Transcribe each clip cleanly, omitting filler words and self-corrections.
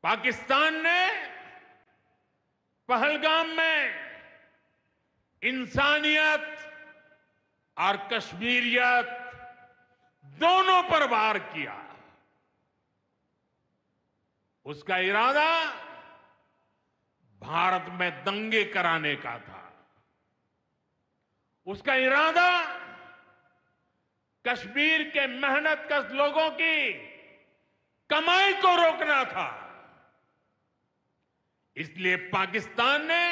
पाकिस्तान ने पहलगाम में इंसानियत और कश्मीरियत दोनों पर वार किया। उसका इरादा भारत में दंगे कराने का था। उसका इरादा कश्मीर के मेहनतकश लोगों की कमाई को रोकना था। इसलिए पाकिस्तान ने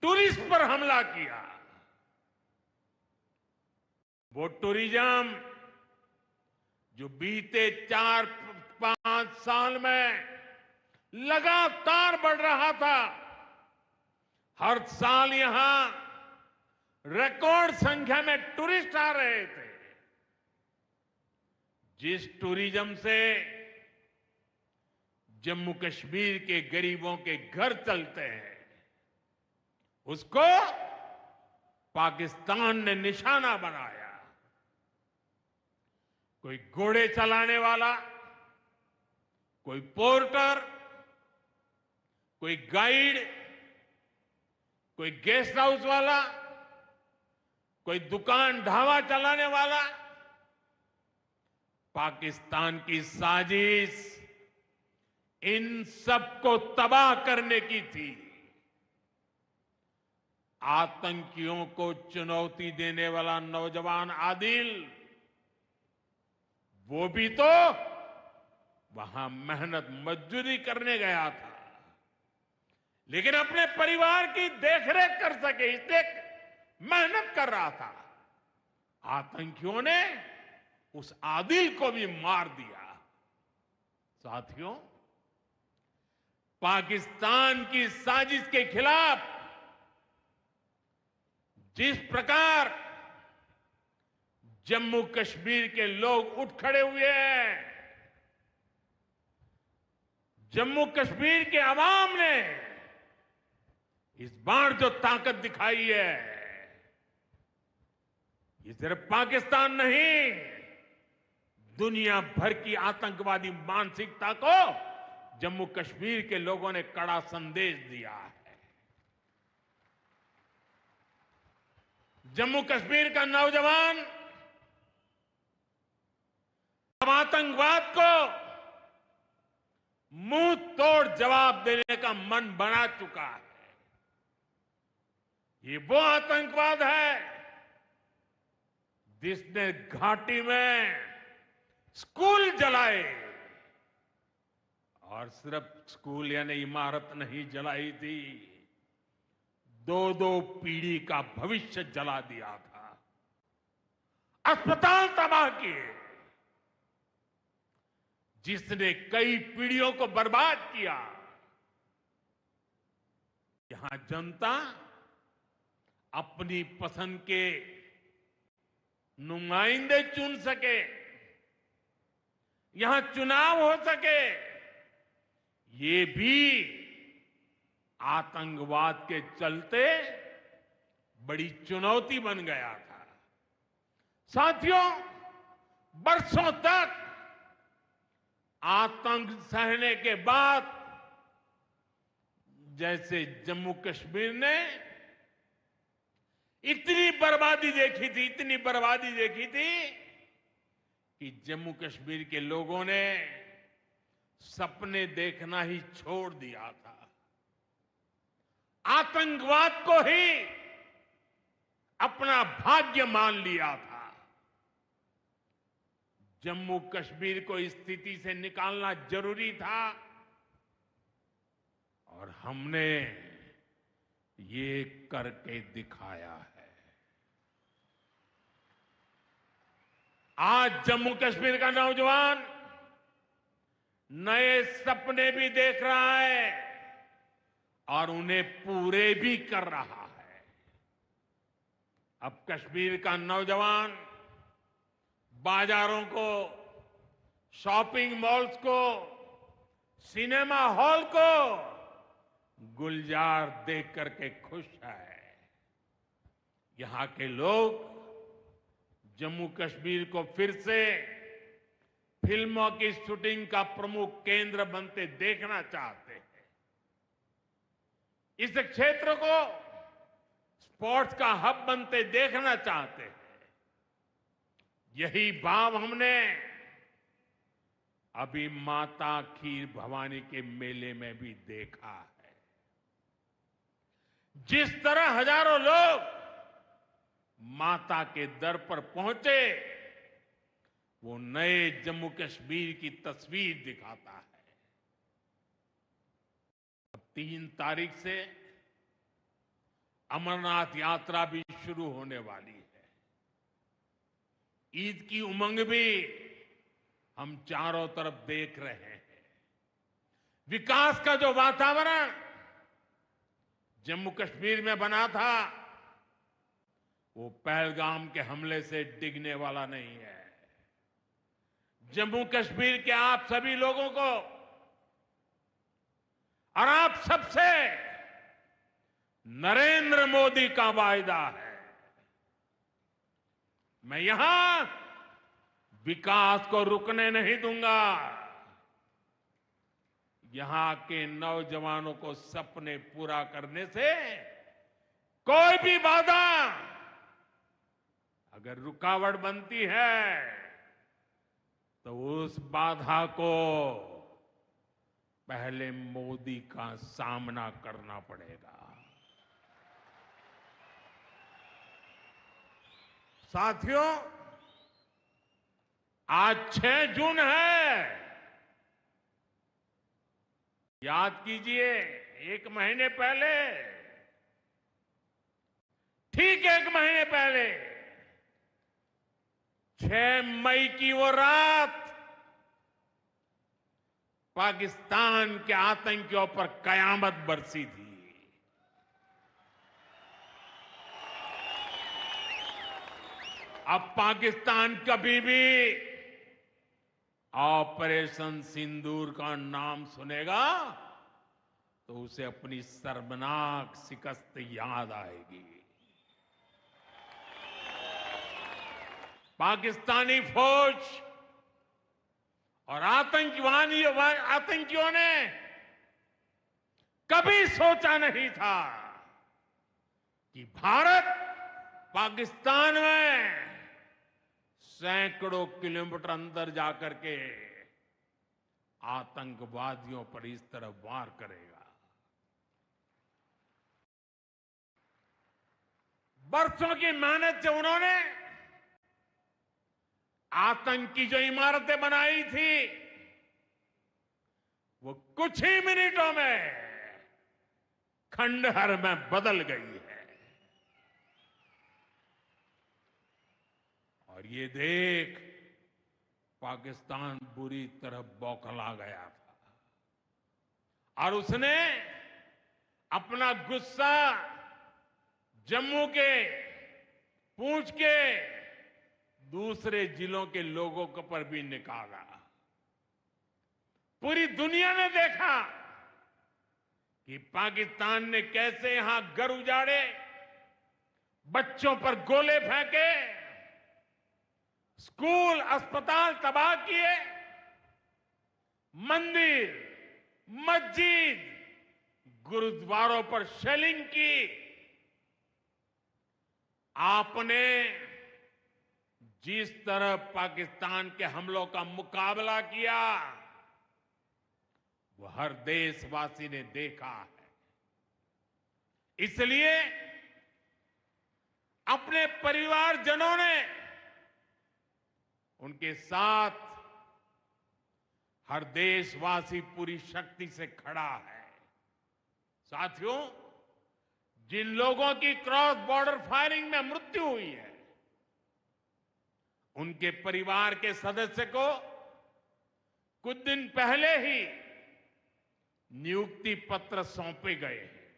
टूरिस्ट पर हमला किया। वो टूरिज्म जो बीते 4-5 साल में लगातार बढ़ रहा था, हर साल यहां रिकॉर्ड संख्या में टूरिस्ट आ रहे थे। जिस टूरिज्म से जम्मू कश्मीर के गरीबों के घर चलते हैं, उसको पाकिस्तान ने निशाना बनाया। कोई घोड़े चलाने वाला, कोई पोर्टर, कोई गाइड, कोई गेस्ट हाउस वाला, कोई दुकान ढाबा चलाने वाला, पाकिस्तान की साजिश इन सबको तबाह करने की थी। आतंकियों को चुनौती देने वाला नौजवान आदिल, वो भी तो वहां मेहनत मजदूरी करने गया था, लेकिन अपने परिवार की देखरेख कर सके इसलिए मेहनत कर रहा था। आतंकियों ने उस आदिल को भी मार दिया। साथियों, पाकिस्तान की साजिश के खिलाफ जिस प्रकार जम्मू कश्मीर के लोग उठ खड़े हुए हैं, जम्मू कश्मीर के अवाम ने इस बार जो ताकत दिखाई है, ये सिर्फ पाकिस्तान नहीं, दुनिया भर की आतंकवादी मानसिकता को जम्मू कश्मीर के लोगों ने कड़ा संदेश दिया है। जम्मू कश्मीर का नौजवान अब आतंकवाद को मुंह तोड़ जवाब देने का मन बना चुका है। ये वो आतंकवाद है जिसने घाटी में स्कूल जलाए, और सिर्फ स्कूल यानी इमारत नहीं जलाई थी, 2-2 पीढ़ी का भविष्य जला दिया था, अस्पताल तबाह किए, जिसने कई पीढ़ियों को बर्बाद किया। यहां जनता अपनी पसंद के नुमाइंदे चुन सके, यहां चुनाव हो सके, ये भी आतंकवाद के चलते बड़ी चुनौती बन गया था। साथियों, बरसों तक आतंक सहने के बाद जैसे जम्मू कश्मीर ने इतनी बर्बादी देखी थी, इतनी बर्बादी देखी थी कि जम्मू कश्मीर के लोगों ने सपने देखना ही छोड़ दिया था। आतंकवाद को ही अपना भाग्य मान लिया था। जम्मू कश्मीर को इस स्थिति से निकालना जरूरी था, और हमने ये करके दिखाया है। आज जम्मू कश्मीर का नौजवान नए सपने भी देख रहा है और उन्हें पूरे भी कर रहा है। अब कश्मीर का नौजवान बाजारों को, शॉपिंग मॉल्स को, सिनेमा हॉल को गुलजार देख करके खुश है। यहां के लोग जम्मू कश्मीर को फिर से फिल्मों की शूटिंग का प्रमुख केंद्र बनते देखना चाहते हैं। इस क्षेत्र को स्पोर्ट्स का हब बनते देखना चाहते हैं। यही भाव हमने अभी माता खीर भवानी के मेले में भी देखा है। जिस तरह हजारों लोग माता के दर पर पहुंचे, वो नए जम्मू कश्मीर की तस्वीर दिखाता है। अब 3 तारीख से अमरनाथ यात्रा भी शुरू होने वाली है। ईद की उमंग भी हम चारों तरफ देख रहे हैं। विकास का जो वातावरण जम्मू कश्मीर में बना था, वो पहलगाम के हमले से डिगने वाला नहीं है। जम्मू कश्मीर के आप सभी लोगों को और आप सबसे नरेंद्र मोदी का वायदा है। मैं यहां विकास को रुकने नहीं दूंगा। यहां के नौजवानों को सपने पूरा करने से कोई भी बाधा अगर रुकावट बनती है, तो उस बाधा को पहले मोदी का सामना करना पड़ेगा। साथियों, आज 6 जून है। याद कीजिए, 1 महीने पहले, ठीक 1 महीने पहले 6 मई की वो रात पाकिस्तान के आतंकियों पर कयामत बरसी थी। अब पाकिस्तान कभी भी ऑपरेशन सिंदूर का नाम सुनेगा तो उसे अपनी शर्मनाक शिकस्त याद आएगी। पाकिस्तानी फौज और आतंकियों ने कभी सोचा नहीं था कि भारत पाकिस्तान में सैकड़ों किलोमीटर अंदर जाकर के आतंकवादियों पर इस तरह वार करेगा। बरसों की मेहनत से उन्होंने आतंकी जो इमारतें बनाई थी, वो कुछ ही मिनटों में खंडहर में बदल गई है। और ये देख पाकिस्तान बुरी तरह बौखला गया था और उसने अपना गुस्सा जम्मू के, पूंछ के दूसरे जिलों के लोगों के पर भी निकाला। पूरी दुनिया ने देखा कि पाकिस्तान ने कैसे यहां घर उजाड़े, बच्चों पर गोले फेंके, स्कूल अस्पताल तबाह किए, मंदिर, मस्जिद, गुरुद्वारों पर शेलिंग की। आपने जिस तरह पाकिस्तान के हमलों का मुकाबला किया, वो हर देशवासी ने देखा है। इसलिए अपने परिवारजनों ने उनके साथ हर देशवासी पूरी शक्ति से खड़ा है। साथियों, जिन लोगों की क्रॉस बॉर्डर फायरिंग में मृत्यु हुई है, उनके परिवार के सदस्य को कुछ दिन पहले ही नियुक्ति पत्र सौंपे गए हैं।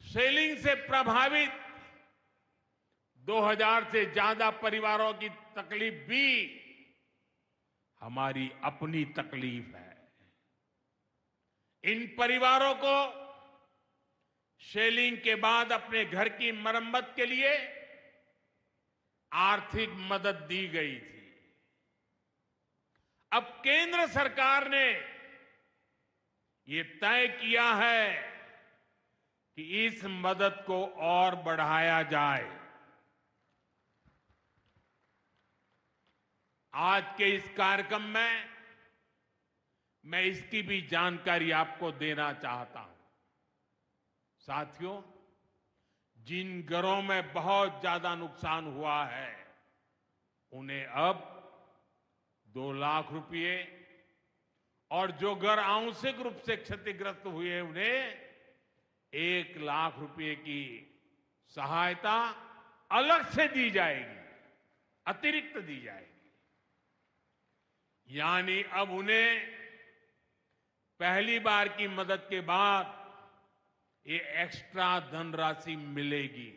शेलिंग से प्रभावित 2000 से ज्यादा परिवारों की तकलीफ भी हमारी अपनी तकलीफ है। इन परिवारों को शेलिंग के बाद अपने घर की मरम्मत के लिए आर्थिक मदद दी गई थी। अब केंद्र सरकार ने ये तय किया है कि इस मदद को और बढ़ाया जाए। आज के इस कार्यक्रम में मैं इसकी भी जानकारी आपको देना चाहता हूं। साथियों, जिन घरों में बहुत ज्यादा नुकसान हुआ है उन्हें अब 2 लाख रुपए और जो घर आंशिक रूप से क्षतिग्रस्त हुए उन्हें 1 लाख रुपए की सहायता अलग से दी जाएगी, अतिरिक्त दी जाएगी। यानी अब उन्हें पहली बार की मदद के बाद ये एक्स्ट्रा धनराशि मिलेगी।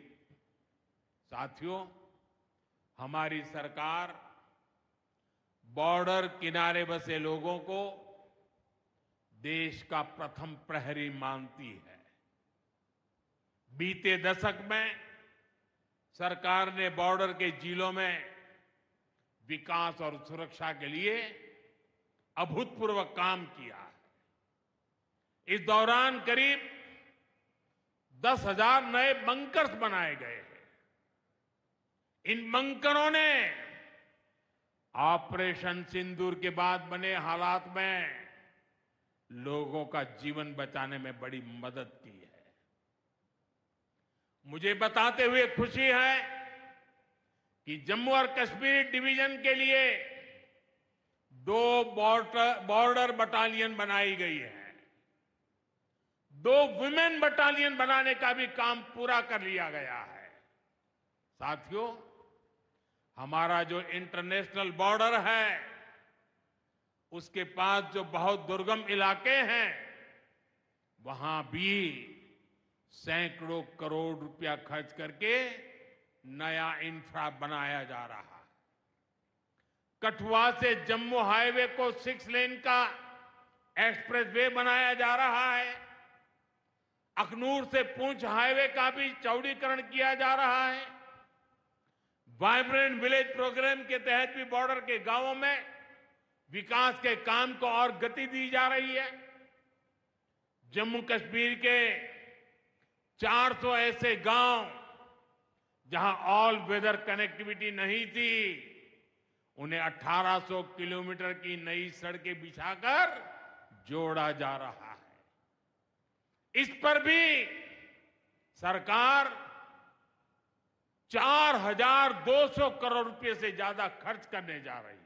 साथियों, हमारी सरकार बॉर्डर किनारे बसे लोगों को देश का प्रथम प्रहरी मानती है। बीते दशक में सरकार ने बॉर्डर के जिलों में विकास और सुरक्षा के लिए अभूतपूर्व काम किया है। इस दौरान करीब 10,000 नए बंकर्स बनाए गए हैं। इन बंकरों ने ऑपरेशन सिंदूर के बाद बने हालात में लोगों का जीवन बचाने में बड़ी मदद की है। मुझे बताते हुए खुशी है कि जम्मू और कश्मीर डिवीजन के लिए 2 बॉर्डर बटालियन बनाई गई है। 2 वुमेन बटालियन बनाने का भी काम पूरा कर लिया गया है। साथियों, हमारा जो इंटरनेशनल बॉर्डर है उसके पास जो बहुत दुर्गम इलाके हैं वहां भी सैकड़ों करोड़ रुपया खर्च करके नया इंफ्रा बनाया जा रहा है। कठुआ से जम्मू हाईवे को 6 लेन का एक्सप्रेसवे बनाया जा रहा है। अखनूर से पुंछ हाईवे का भी चौड़ीकरण किया जा रहा है। वाइब्रेंट विलेज प्रोग्राम के तहत भी बॉर्डर के गांवों में विकास के काम को और गति दी जा रही है। जम्मू कश्मीर के 400 ऐसे गांव जहां ऑल वेदर कनेक्टिविटी नहीं थी, उन्हें 1800 किलोमीटर की नई सड़कें बिछाकर जोड़ा जा रहा है। इस पर भी सरकार 4,200 करोड़ रुपए से ज्यादा खर्च करने जा रही है।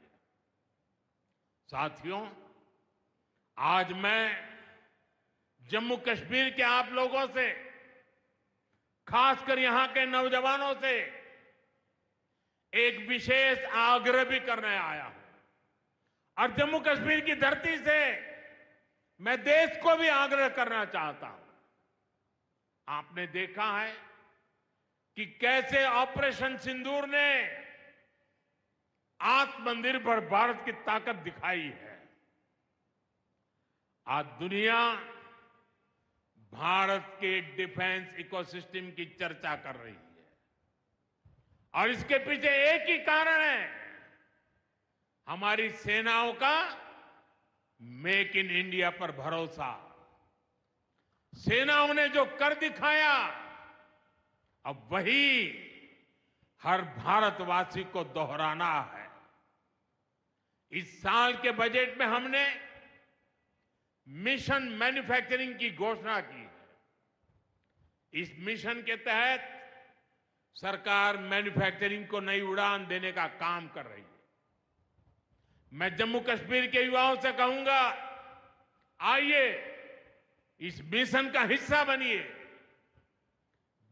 साथियों, आज मैं जम्मू कश्मीर के आप लोगों से, खासकर यहां के नौजवानों से एक विशेष आग्रह भी करने आया हूं। और जम्मू कश्मीर की धरती से मैं देश को भी आग्रह करना चाहता हूं। आपने देखा है कि कैसे ऑपरेशन सिंदूर ने आत्मनिर्भर भारत की ताकत दिखाई है। आज दुनिया भारत के डिफेंस इकोसिस्टम की चर्चा कर रही है और इसके पीछे एक ही कारण है, हमारी सेनाओं का मेक इन इंडिया पर भरोसा। सेनाओं ने जो कर दिखाया, अब वही हर भारतवासी को दोहराना है। इस साल के बजट में हमने मिशन मैन्युफैक्चरिंग की घोषणा की है। इस मिशन के तहत सरकार मैन्युफैक्चरिंग को नई उड़ान देने का काम कर रही है। मैं जम्मू कश्मीर के युवाओं से कहूंगा, आइए इस मिशन का हिस्सा बनिए।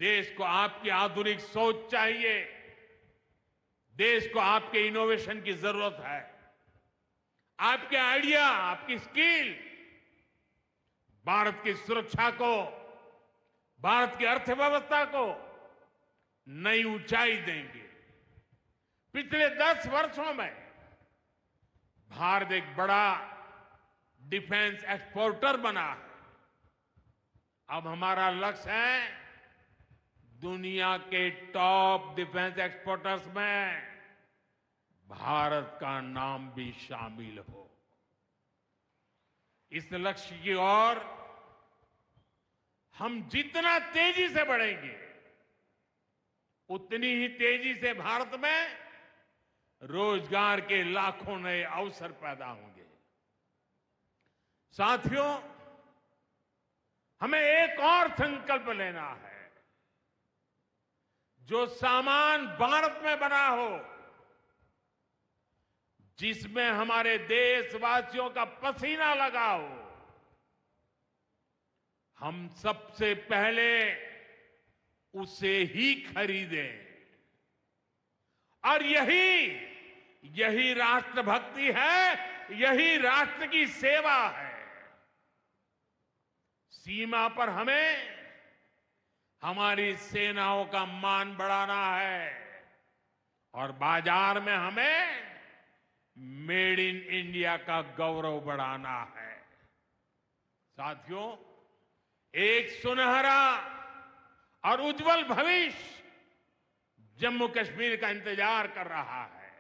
देश को आपकी आधुनिक सोच चाहिए, देश को आपके इनोवेशन की जरूरत है। आपके आइडिया, आपकी स्किल भारत की सुरक्षा को, भारत की अर्थव्यवस्था को नई ऊंचाई देंगे। पिछले 10 वर्षों में भारत एक बड़ा डिफेंस एक्सपोर्टर बना है। अब हमारा लक्ष्य है दुनिया के टॉप डिफेंस एक्सपोर्टर्स में भारत का नाम भी शामिल हो। इस लक्ष्य की ओर हम जितना तेजी से बढ़ेंगे, उतनी ही तेजी से भारत में रोजगार के लाखों नए अवसर पैदा होंगे। साथियों, हमें एक और संकल्प लेना है। जो सामान भारत में बना हो, जिसमें हमारे देशवासियों का पसीना लगा हो, हम सबसे पहले उसे ही खरीदें। और यही राष्ट्रभक्ति है, यही राष्ट्र की सेवा है। सीमा पर हमें हमारी सेनाओं का मान बढ़ाना है और बाजार में हमें मेड इन इंडिया का गौरव बढ़ाना है। साथियों, एक सुनहरा और उज्जवल भविष्य जम्मू कश्मीर का इंतजार कर रहा है।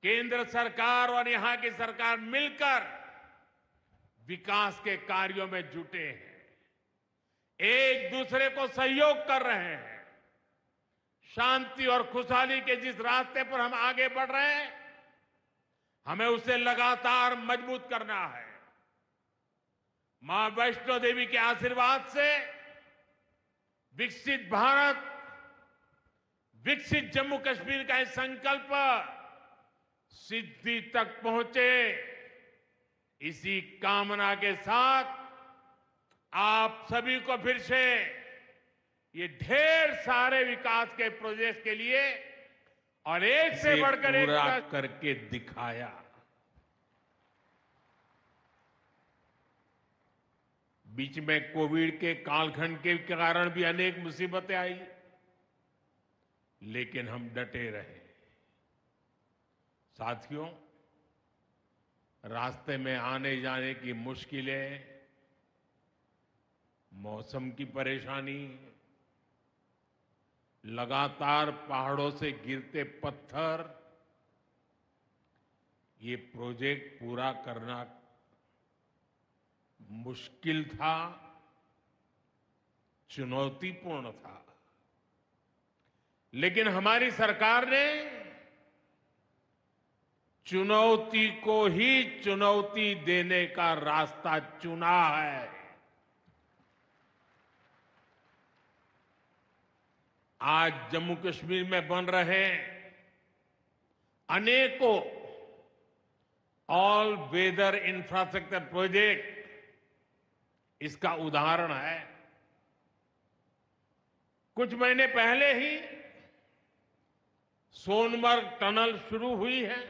केंद्र सरकार और यहां की सरकार मिलकर विकास के कार्यों में जुटे हैं, एक दूसरे को सहयोग कर रहे हैं। शांति और खुशहाली के जिस रास्ते पर हम आगे बढ़ रहे हैं, हमें उसे लगातार मजबूत करना है। मां वैष्णो देवी के आशीर्वाद से विकसित भारत, विकसित जम्मू कश्मीर का यह संकल्प सिद्धि तक पहुंचे, इसी कामना के साथ आप सभी को फिर से ये ढेर सारे विकास के प्रोजेक्ट के लिए और एक से बढ़कर एक पूरा करके दिखाया। बीच में कोविड के कालखंड के कारण भी अनेक मुसीबतें आई, लेकिन हम डटे रहे। साथियों, रास्ते में आने जाने की मुश्किलें, मौसम की परेशानी, लगातार पहाड़ों से गिरते पत्थर, ये प्रोजेक्ट पूरा करना मुश्किल था, चुनौतीपूर्ण था। लेकिन हमारी सरकार ने चुनौती को ही चुनौती देने का रास्ता चुना है। आज जम्मू कश्मीर में बन रहे अनेकों ऑल वेदर इंफ्रास्ट्रक्चर प्रोजेक्ट इसका उदाहरण है। कुछ महीने पहले ही सोनमर्ग टनल शुरू हुई है।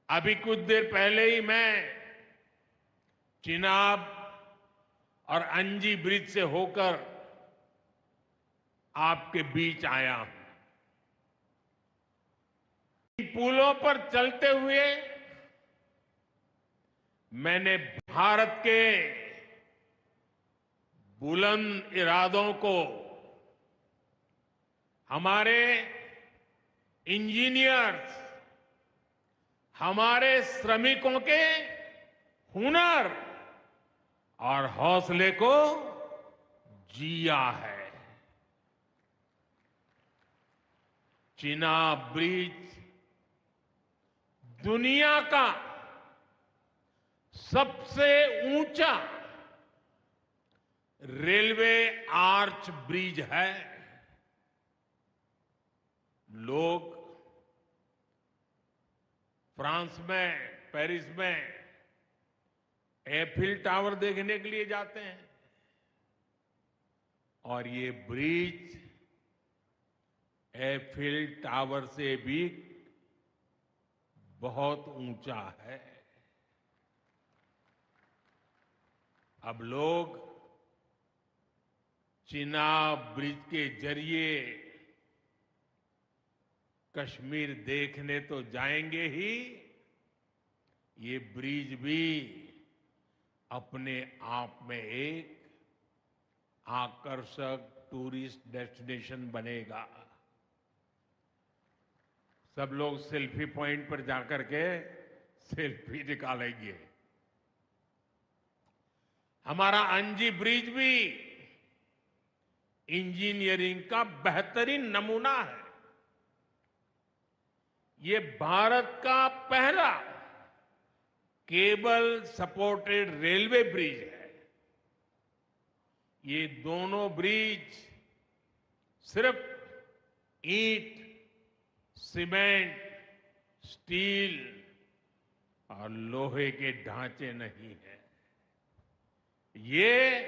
अभी कुछ देर पहले ही मैं चिनाब और अंजी ब्रिज से होकर आपके बीच आया हूं। इन पुलों पर चलते हुए मैंने भारत के बुलंद इरादों को, हमारे इंजीनियर्स, हमारे श्रमिकों के हुनर और हौसले को जिया है। चिनाब ब्रिज दुनिया का सबसे ऊंचा रेलवे आर्च ब्रिज है। लोग फ्रांस में, पेरिस में एफिल टावर देखने के लिए जाते हैं, और ये ब्रिज एफिल टावर से भी बहुत ऊंचा है। अब लोग चिनाब ब्रिज के जरिए कश्मीर देखने तो जाएंगे ही, ये ब्रिज भी अपने आप में एक आकर्षक टूरिस्ट डेस्टिनेशन बनेगा। सब लोग सेल्फी पॉइंट पर जाकर के सेल्फी निकालेंगे। हमारा अंजी ब्रिज भी इंजीनियरिंग का बेहतरीन नमूना है। ये भारत का पहला केबल सपोर्टेड रेलवे ब्रिज है। ये दोनों ब्रिज सिर्फ ईंट, सीमेंट, स्टील और लोहे के ढांचे नहीं है। ये